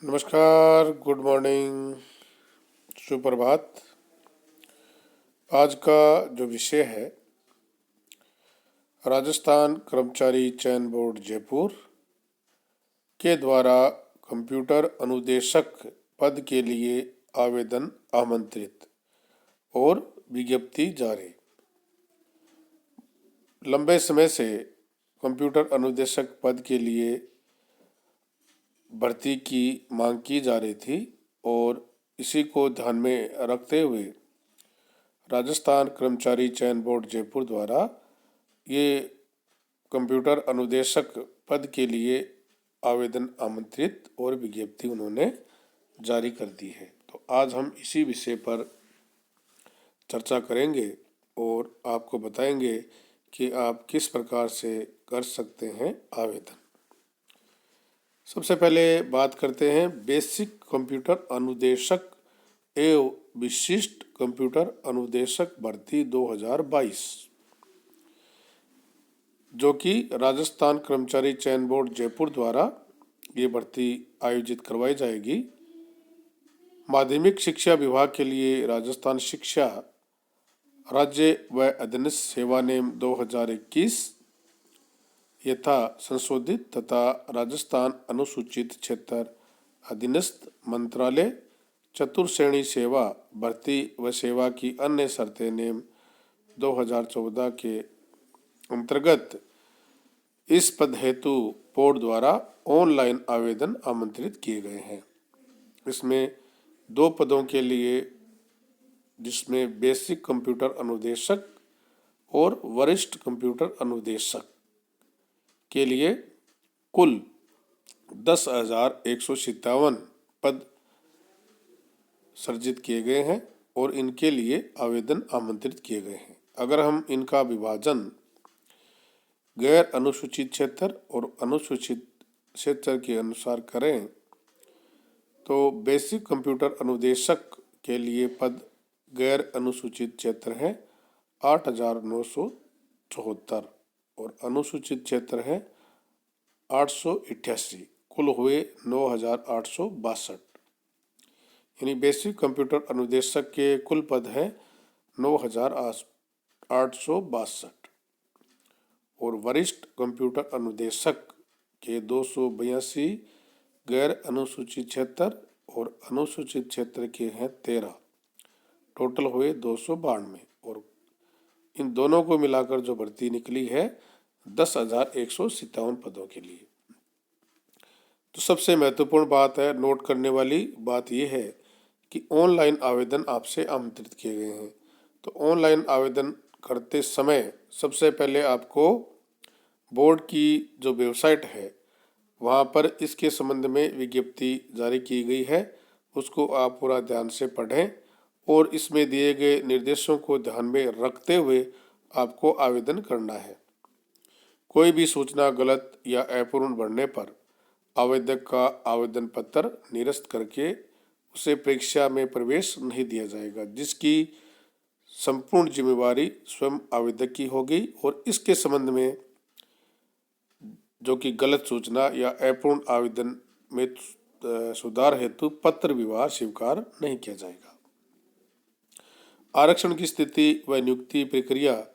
नमस्कार, good morning, सुप्रभात। आज का जो विषय है, राजस्थान कर्मचारी चयन बोर्ड जयपुर के द्वारा कंप्यूटर अनुदेशक पद के लिए आवेदन आमंत्रित और विज्ञप्ति जारी। लंबे समय से कंप्यूटर अनुदेशक पद के लिए भर्ती की मांग की जा रही थी और इसी को ध्यान में रखते हुए राजस्थान कर्मचारी चयन बोर्ड जयपुर द्वारा ये कंप्यूटर अनुदेशक पद के लिए आवेदन आमंत्रित और विज्ञप्ति उन्होंने जारी कर दी है। तो आज हम इसी विषय पर चर्चा करेंगे और आपको बताएंगे कि आप किस प्रकार से कर सकते हैं आवेदन। सबसे पहले बात करते हैं बेसिक कंप्यूटर अनुदेशक एवं विशिष्ट कंप्यूटर अनुदेशक भर्ती 2022, जो कि राजस्थान कर्मचारी चयन बोर्ड जयपुर द्वारा ये भर्ती आयोजित करवाई जाएगी। माध्यमिक शिक्षा विभाग के लिए राजस्थान शिक्षा राज्य व अधीनस्थ सेवा नियम 2021 यथा संशोधित तथा राजस्थान अनुसूचित क्षेत्र अधीनस्थ मंत्रालय चतुर्श्रेणी सेवा भर्ती व सेवा की अन्य शर्तें नियम 2014 के अंतर्गत इस पद हेतु बोर्ड द्वारा ऑनलाइन आवेदन आमंत्रित किए गए हैं। इसमें 2 पदों के लिए, जिसमें बेसिक कंप्यूटर अनुदेशक और वरिष्ठ कंप्यूटर अनुदेशक के लिए कुल 10,157 पद सृजित किए गए हैं और इनके लिए आवेदन आमंत्रित किए गए हैं। अगर हम इनका विभाजन गैर अनुसूचित क्षेत्र और अनुसूचित क्षेत्र के अनुसार करें तो बेसिक कंप्यूटर अनुदेशक के लिए पद गैर अनुसूचित क्षेत्र है 8,974 और अनुसूचित क्षेत्र है 888, कुल हुए 9,862। यानी बेसिक कंप्यूटर अनुदेशक के कुल पद हैं 9,862 और वरिष्ठ कंप्यूटर अनुदेशक के 282 गैर अनुसूचित क्षेत्र और अनुसूचित क्षेत्र के हैं 13, टोटल हुए 292 और इन दोनों को मिलाकर जो भर्ती निकली है 10,157 पदों के लिए। तो सबसे महत्वपूर्ण बात है, नोट करने वाली बात यह है कि ऑनलाइन आवेदन आपसे आमंत्रित किए गए हैं। तो ऑनलाइन आवेदन करते समय सबसे पहले आपको बोर्ड की जो वेबसाइट है वहाँ पर इसके संबंध में विज्ञप्ति जारी की गई है, उसको आप पूरा ध्यान से पढ़ें और इसमें दिए गए निर्देशों को ध्यान में रखते हुए आपको आवेदन करना है। कोई भी सूचना गलत या अपूर्ण भरने पर आवेदक का आवेदन पत्र निरस्त करके उसे परीक्षा में प्रवेश नहीं दिया जाएगा, जिसकी संपूर्ण जिम्मेवारी स्वयं आवेदक की होगी और इसके संबंध में जो कि गलत सूचना या अपूर्ण आवेदन में सुधार हेतु पत्र व्यवहार स्वीकार नहीं किया जाएगा। आरक्षण की स्थिति व नियुक्ति प्रक्रिया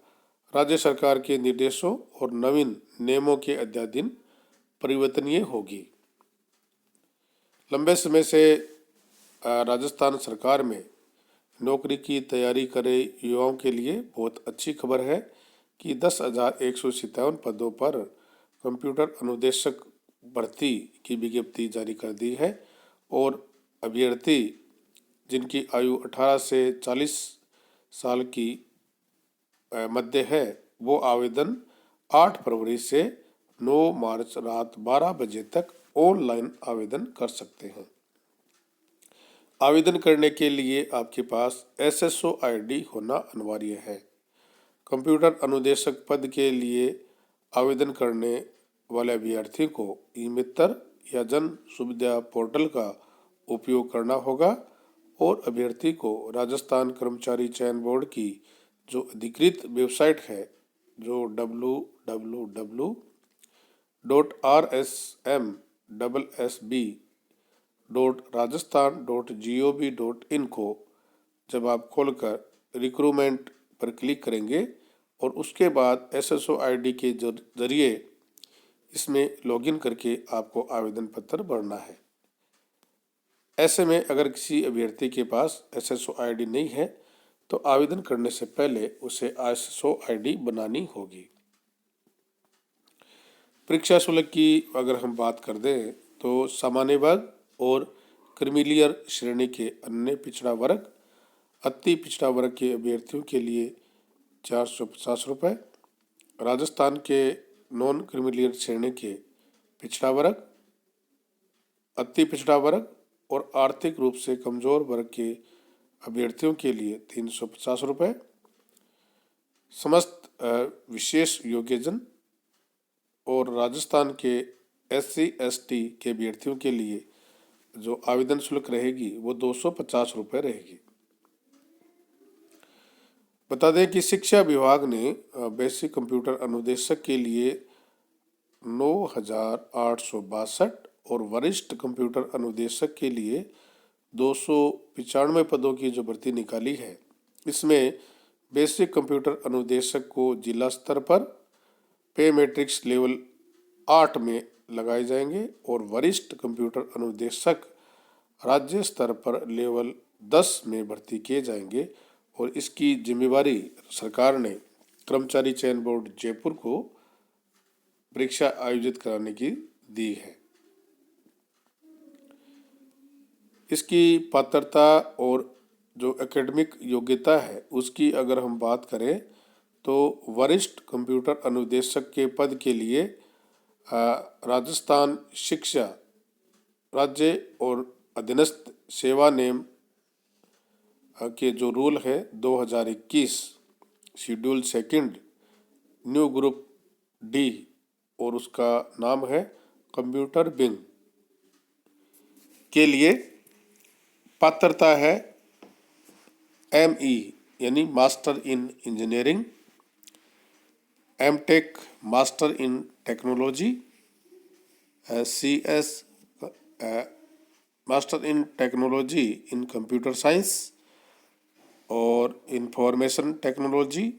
राज्य सरकार के निर्देशों और नवीन नियमों के अध्याधीन परिवर्तनीय होगी। लंबे समय से राजस्थान सरकार में नौकरी की तैयारी करे युवाओं के लिए बहुत अच्छी खबर है कि 10,157 पदों पर कंप्यूटर अनुदेशक भर्ती की विज्ञप्ति जारी कर दी है और अभ्यर्थी जिनकी आयु 18 से 40 साल की मध्य है वो आवेदन 8 फरवरी से 9 मार्च रात 12 बजे तक ऑनलाइन आवेदन कर सकते हैं। आवेदन करने के लिए आपके पास SSO ID होना अनिवार्य है। कंप्यूटर अनुदेशक पद के लिए आवेदन करने वाले अभ्यर्थी को ई-मित्र या जन सुविधा पोर्टल का उपयोग करना होगा और अभ्यर्थी को राजस्थान कर्मचारी चयन बोर्ड की जो अधिकृत वेबसाइट है, जो www.rsmssb www.rajasthan.gov.in को जब आप खोलकर रिक्रूटमेंट पर क्लिक करेंगे और उसके बाद SSO ID के जरिए इसमें लॉगिन करके आपको आवेदन पत्र भरना है। ऐसे में अगर किसी अभ्यर्थी के पास SSO ID नहीं है तो आवेदन करने से पहले उसे SSO ID बनानी होगी। परीक्षा शुल्क की अगर हम बात कर दें तो सामान्य वर्ग और क्रीमिलियर श्रेणी के अन्य पिछड़ा वर्ग, अति पिछड़ा वर्ग के अभ्यर्थियों के लिए 450 रुपये, राजस्थान के नॉन क्रीमिलियर श्रेणी के पिछड़ा वर्ग, अति पिछड़ा वर्ग और आर्थिक रूप से कमजोर वर्ग के अभ्यर्थियों के लिए 350 रुपये, समस्त विशेष योग्यजन और राजस्थान के SC/ST के अभ्यर्थियों के लिए जो आवेदन शुल्क रहेगी वो 250 रुपये रहेगी। बता दें कि शिक्षा विभाग ने बेसिक कंप्यूटर अनुदेशक के लिए 9,862 और वरिष्ठ कंप्यूटर अनुदेशक के लिए 295 पदों की जो भर्ती निकाली है, इसमें बेसिक कंप्यूटर अनुदेशक को जिला स्तर पर पे मैट्रिक्स लेवल 8 में लगाए जाएंगे और वरिष्ठ कंप्यूटर अनुदेशक राज्य स्तर पर लेवल 10 में भर्ती किए जाएंगे और इसकी जिम्मेवारी सरकार ने कर्मचारी चयन बोर्ड जयपुर को परीक्षा आयोजित कराने की दी है। इसकी पात्रता और जो एकेडमिक योग्यता है उसकी अगर हम बात करें तो वरिष्ठ कंप्यूटर अनुदेशक के पद के लिए राजस्थान शिक्षा राज्य और अधीनस्थ सेवा नियम के जो रूल है 2021 शेड्यूल 2 न्यू ग्रुप D और उसका नाम है कंप्यूटर विंग के लिए पात्रता है ME यानी master in engineering, MTech master in technology, CS master in technology in computer science और information technology,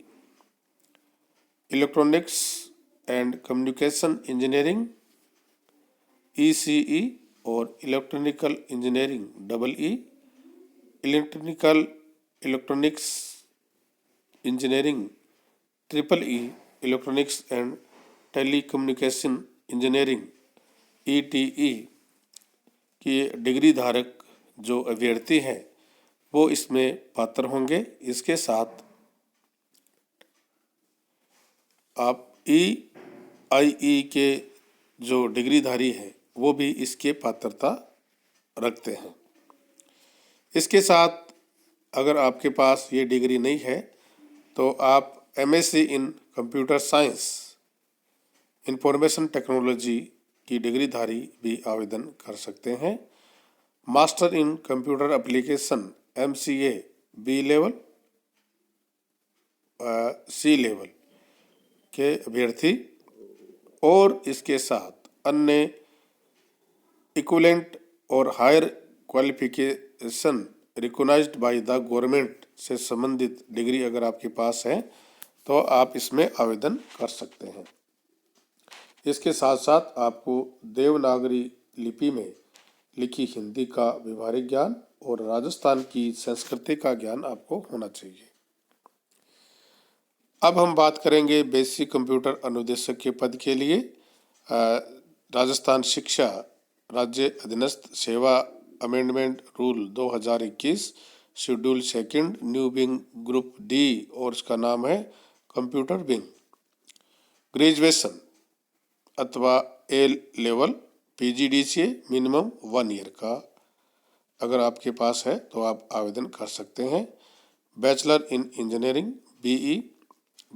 electronics and communication engineering ECE और electronical engineering EE, electronics engineering EEE, electronics and telecommunication engineering ETE की degree धारक जो अभ्यर्थी हैं वो इसमें पात्र होंगे। इसके साथ आप EIE के जो डिग्रीधारी हैं वो भी इसके पात्रता रखते हैं। इसके साथ अगर आपके पास ये डिग्री नहीं है तो आप MSc in computer science information technology की डिग्रीधारी भी आवेदन कर सकते हैं। Master in computer application MCA B level C level के अभ्यर्थी और इसके साथ अन्य इक्विवेलेंट और higher qualification recognised by the government से संबंधित डिग्री अगर आपके पास है तो आप इसमें आवेदन कर सकते हैं। इसके साथ साथ आपको देवनागरी लिपि में लिखी हिंदी का व्यवहारिक ज्ञान और राजस्थान की संस्कृति का ज्ञान आपको होना चाहिए। अब हम बात करेंगे बेसिक कंप्यूटर अनुदेशक के पद के लिए राजस्थान शिक्षा राज्य अधीनस्थ सेवा amendment rule 2021 schedule 2 new wing group D और इसका नाम है कंप्यूटर विंग। ग्रेजुएशन अथवा A level PGDCA minimum 1 year का अगर आपके पास है तो आप आवेदन कर सकते हैं। Bachelor in engineering BE,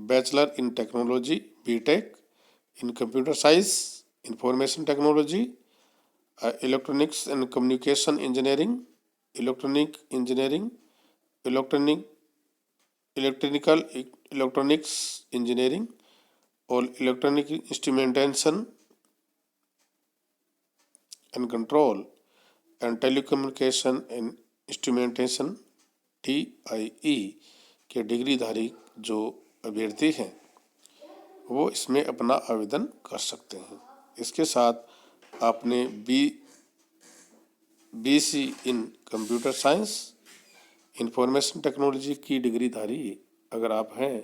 bachelor in technology BTech, in computer science information technology, electronics and communication engineering, electronic engineering, electronics engineering और electronic instrumentation and control and telecommunication and instrumentation TIE के डिग्रीधारी जो अभ्यर्थी हैं वो इसमें अपना आवेदन कर सकते हैं। इसके साथ आपने BC इन कंप्यूटर साइंस इंफॉर्मेशन टेक्नोलॉजी की डिग्रीधारी अगर आप हैं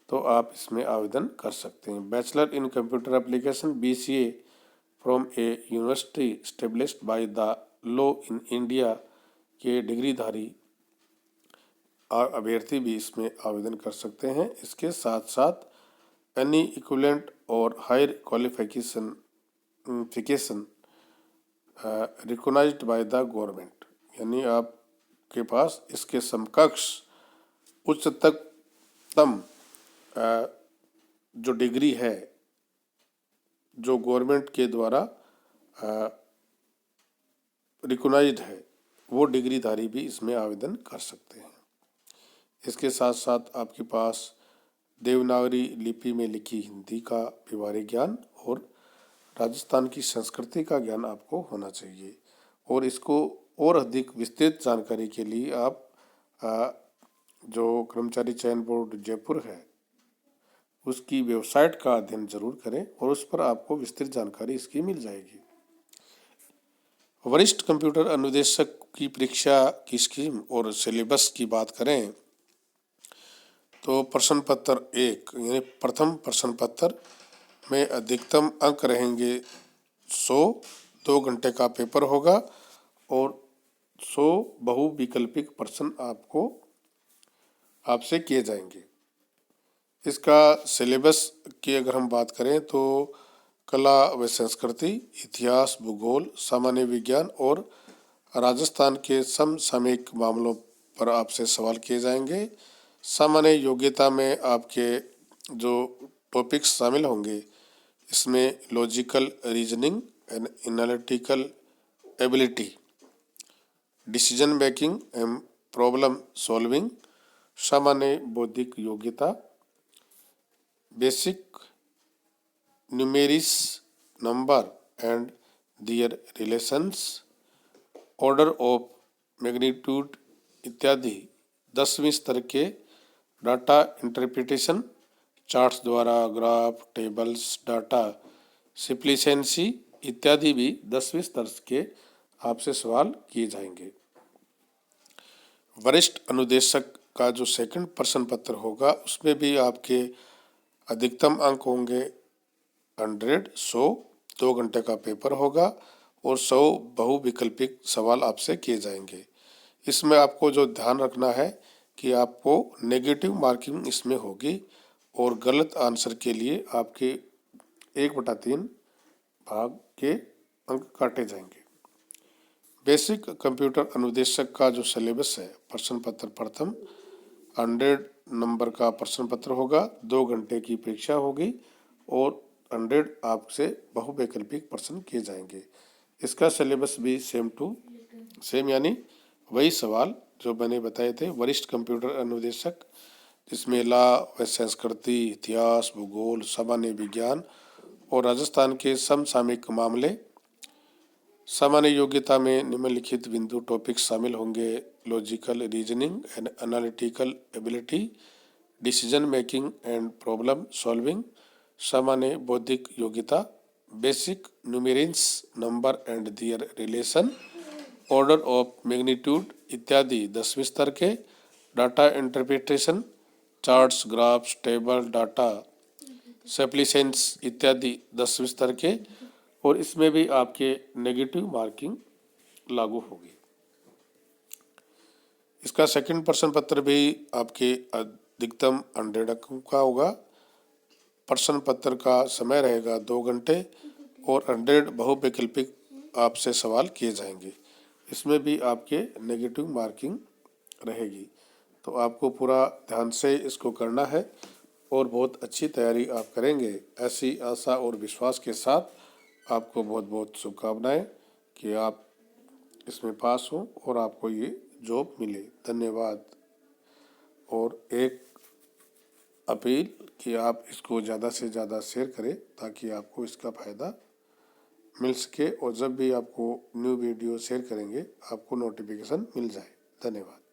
तो आप इसमें आवेदन कर सकते हैं। Bachelor in computer application BCA from A university established by the law in India के डिग्रीधारी अभ्यर्थी भी इसमें आवेदन कर सकते हैं। इसके साथ साथ एनी इक्विवेलेंट और higher qualification recognised by the government, यानी आपके पास इसके समकक्ष उच्चतम जो डिग्री है जो गवर्नमेंट के द्वारा रिकॉग्नाइज्ड है वो डिग्रीधारी भी इसमें आवेदन कर सकते हैं। इसके साथ साथ आपके पास देवनागरी लिपि में लिखी हिंदी का व्यवहारिक ज्ञान और राजस्थान की संस्कृति का ज्ञान आपको होना चाहिए। और इसको और अधिक विस्तृत जानकारी के लिए आप जो कर्मचारी चयन बोर्ड जयपुर है उसकी वेबसाइट का अध्ययन जरूर करें और उस पर आपको विस्तृत जानकारी इसकी मिल जाएगी। वरिष्ठ कंप्यूटर अनुदेशक की परीक्षा की स्कीम और सिलेबस की बात करें तो प्रश्न पत्र 1 यानी प्रथम प्रश्न पत्र में अधिकतम अंक रहेंगे 100, 2 घंटे का पेपर होगा और 100 बहुविकल्पिक प्रश्न आपसे किए जाएंगे। इसका सिलेबस की अगर हम बात करें तो कला व संस्कृति, इतिहास, भूगोल, सामान्य विज्ञान और राजस्थान के समसामयिक मामलों पर आपसे सवाल किए जाएंगे। सामान्य योग्यता में आपके जो टॉपिक्स शामिल होंगे इसमें logical reasoning and analytical ability, decision making and problem solving, सामान्य बौद्धिक योग्यता, basic numerics, number and their relations, order of magnitude इत्यादि 10वीं स्तर के डाटा इंटरप्रिटेशन, चार्ट्स द्वारा ग्राफ, टेबल्स, डाटा सिप्लिसेंसी इत्यादि भी 10वीं स्तर के आपसे सवाल किए जाएंगे। वरिष्ठ अनुदेशक का जो सेकंड प्रश्न पत्र होगा उसमें भी आपके अधिकतम अंक होंगे 100, 2 घंटे का पेपर होगा और 100 बहुविकल्पिक सवाल आपसे किए जाएंगे। इसमें आपको जो ध्यान रखना है कि आपको नेगेटिव मार्किंग इसमें होगी और गलत आंसर के लिए आपके 1/3 भाग के अंक काटे जाएंगे। बेसिक कंप्यूटर अनुदेशक का जो सिलेबस है प्रश्न पत्र प्रथम 100 नंबर का प्रश्न पत्र होगा, 2 घंटे की परीक्षा होगी और 100 आपसे बहुवैकल्पिक प्रश्न किए जाएंगे। इसका सिलेबस भी सेम यानी वही सवाल जो मैंने बताए थे वरिष्ठ कंप्यूटर अनुदेशक, जिसमें ला व संस्कृति, इतिहास, भूगोल, सामान्य विज्ञान और राजस्थान के समसामयिक मामले। सामान्य योग्यता में निम्नलिखित बिंदु टॉपिक्स शामिल होंगे: logical reasoning and analytical ability, decision making and problem solving, सामान्य बौद्धिक योग्यता, basic numerics, number and their relation, order of magnitude इत्यादि 10वीं स्तर के, data interpretation, charts, graphs, table, data sufficiency इत्यादि 10वीं स्तर के और इसमें भी आपके नेगेटिव मार्किंग लागू होगी। इसका सेकंड प्रश्न पत्र भी आपके अधिकतम 100 अंकों का होगा। प्रश्न पत्र का समय रहेगा 2 घंटे और 100 बहुवैकल्पिक आपसे सवाल किए जाएंगे। इसमें भी आपके नेगेटिव मार्किंग रहेगी, तो आपको पूरा ध्यान से इसको करना है और बहुत अच्छी तैयारी आप करेंगे। ऐसी आशा और विश्वास के साथ आपको बहुत बहुत शुभकामनाएं कि आप इसमें पास हों और आपको ये जॉब मिले। धन्यवाद। और एक अपील कि आप इसको ज़्यादा से ज़्यादा शेयर करें ताकि आपको इसका फ़ायदा मिल सके और जब भी आपको न्यू वीडियो शेयर करेंगे आपको नोटिफिकेशन मिल जाए। धन्यवाद।